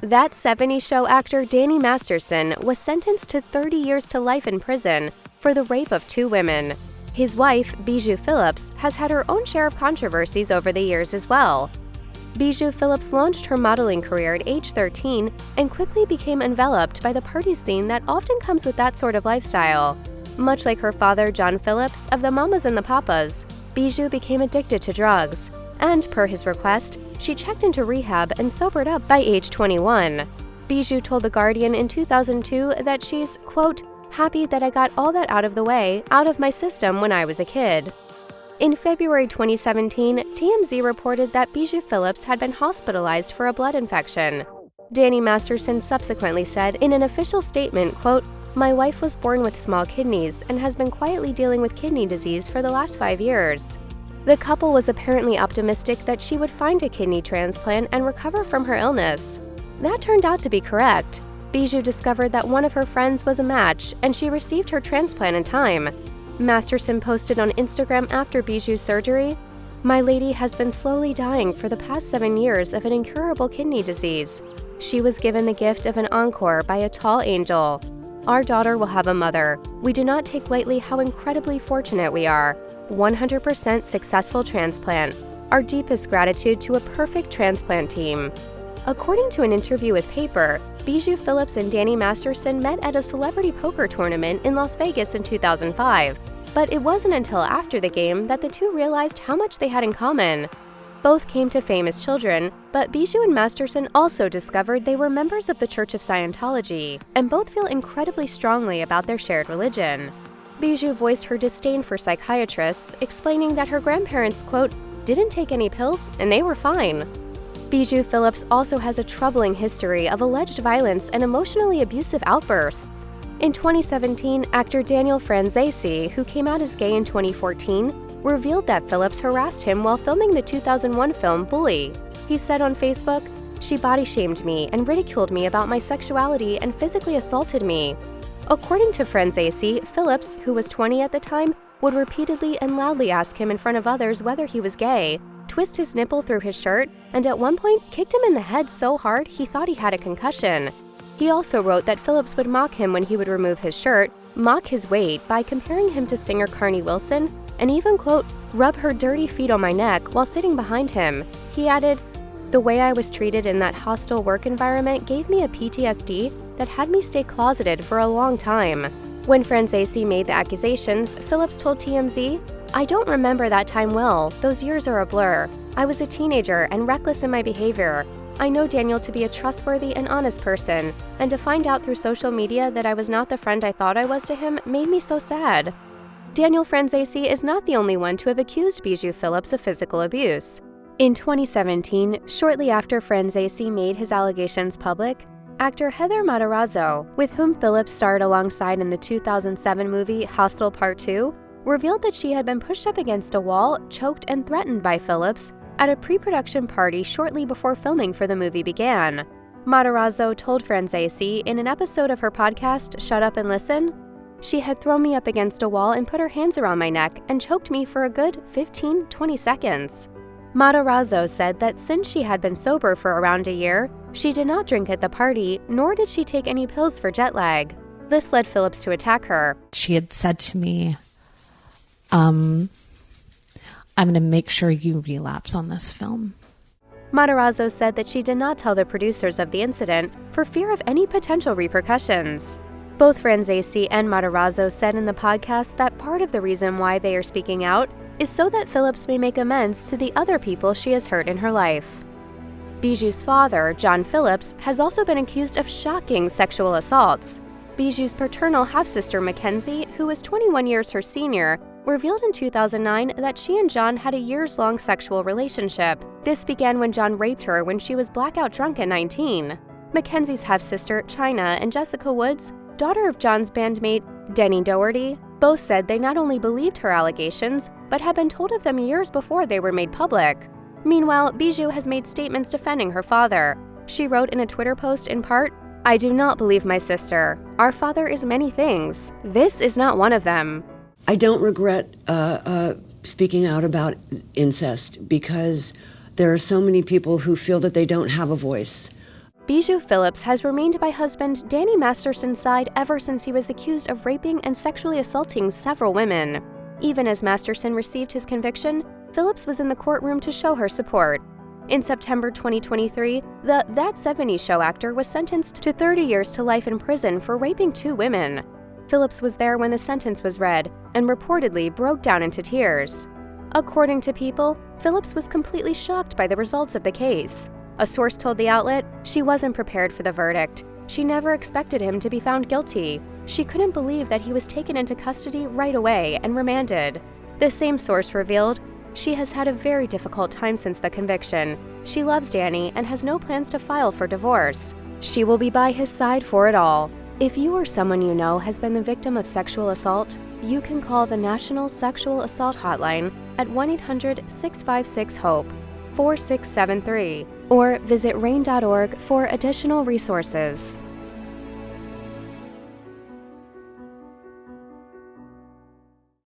That 70s show actor Danny Masterson was sentenced to 30 years to life in prison for the rape of 2 women. His wife, Bijou Phillips, has had her own share of controversies over the years as well. Bijou Phillips launched her modeling career at age 13 and quickly became enveloped by the party scene that often comes with that sort of lifestyle. Much like her father, John Phillips, of the Mamas and the Papas, Bijou became addicted to drugs, and per his request, she checked into rehab and sobered up by age 21. Bijou told The Guardian in 2002 that she's, quote, happy that I got all that out of the way, out of my system when I was a kid. In February 2017, TMZ reported that Bijou Phillips had been hospitalized for a blood infection. Danny Masterson subsequently said in an official statement, quote, my wife was born with small kidneys and has been quietly dealing with kidney disease for the last 5 years. The couple was apparently optimistic that she would find a kidney transplant and recover from her illness. That turned out to be correct. Bijou discovered that one of her friends was a match, and she received her transplant in time. Masterson posted on Instagram after Bijou's surgery, my lady has been slowly dying for the past 7 years of an incurable kidney disease. She was given the gift of an encore by a tall angel. Our daughter will have a mother. We do not take lightly how incredibly fortunate we are. 100% successful transplant. Our deepest gratitude to a perfect transplant team. According to an interview with Paper, Bijou Phillips and Danny Masterson met at a celebrity poker tournament in Las Vegas in 2005, but it wasn't until after the game that the two realized how much they had in common. Both came to fame as children, but Bijou and Masterson also discovered they were members of the Church of Scientology, and both feel incredibly strongly about their shared religion. Bijou voiced her disdain for psychiatrists, explaining that her grandparents, quote, didn't take any pills and they were fine. Bijou Phillips also has a troubling history of alleged violence and emotionally abusive outbursts. In 2017, actor Daniel Franzese, who came out as gay in 2014, revealed that Phillips harassed him while filming the 2001 film Bully. He said on Facebook, she body-shamed me and ridiculed me about my sexuality and physically assaulted me. According to Franzese, Phillips, who was 20 at the time, would repeatedly and loudly ask him in front of others whether he was gay, twist his nipple through his shirt, and at one point kicked him in the head so hard he thought he had a concussion. He also wrote that Phillips would mock him when he would remove his shirt, mock his weight by comparing him to singer Carney Wilson, and even, quote, rub her dirty feet on my neck while sitting behind him. He added, the way I was treated in that hostile work environment gave me a PTSD that had me stay closeted for a long time. When Franzese made the accusations, Phillips told TMZ, I don't remember that time well, those years are a blur. I was a teenager and reckless in my behavior. I know Daniel to be a trustworthy and honest person, and to find out through social media that I was not the friend I thought I was to him made me so sad. Daniel Franzese is not the only one to have accused Bijou Phillips of physical abuse. In 2017, shortly after Franzese made his allegations public, actor Heather Matarazzo, with whom Phillips starred alongside in the 2007 movie Hostel Part 2, revealed that she had been pushed up against a wall, choked, and threatened by Phillips at a pre-production party shortly before filming for the movie began. Matarazzo told Franzese in an episode of her podcast, Shut Up and Listen, she had thrown me up against a wall and put her hands around my neck and choked me for a good 15-20 seconds. Matarazzo said that since she had been sober for around a year, she did not drink at the party, nor did she take any pills for jet lag. This led Phillips to attack her. She had said to me, I'm going to make sure you relapse on this film. Matarazzo said that she did not tell the producers of the incident for fear of any potential repercussions. Both Franzese and Matarazzo said in the podcast that part of the reason why they are speaking out is so that Phillips may make amends to the other people she has hurt in her life. Bijou's father, John Phillips, has also been accused of shocking sexual assaults. Bijou's paternal half-sister Mackenzie, who was 21 years her senior, revealed in 2009 that she and John had a years-long sexual relationship. This began when John raped her when she was blackout drunk at 19. Mackenzie's half-sister, China, and Jessica Woods, daughter of John's bandmate, Denny Doherty, both said they not only believed her allegations, but had been told of them years before they were made public. Meanwhile, Bijou has made statements defending her father. She wrote in a Twitter post in part, I do not believe my sister. Our father is many things. This is not one of them. I don't regret speaking out about incest because there are so many people who feel that they don't have a voice. Bijou Phillips has remained by husband Danny Masterson's side ever since he was accused of raping and sexually assaulting several women. Even as Masterson received his conviction, Phillips was in the courtroom to show her support. In September 2023, the That 70s Show actor was sentenced to 30 years to life in prison for raping 2 women. Phillips was there when the sentence was read and reportedly broke down into tears. According to People, Phillips was completely shocked by the results of the case. A source told the outlet she wasn't prepared for the verdict. She never expected him to be found guilty. She couldn't believe that he was taken into custody right away and remanded. The same source revealed she has had a very difficult time since the conviction. She loves Danny and has no plans to file for divorce. She will be by his side for it all. If you or someone you know has been the victim of sexual assault, you can call the National Sexual Assault Hotline at 1-800-656-HOPE 4673 or visit rain.org for additional resources.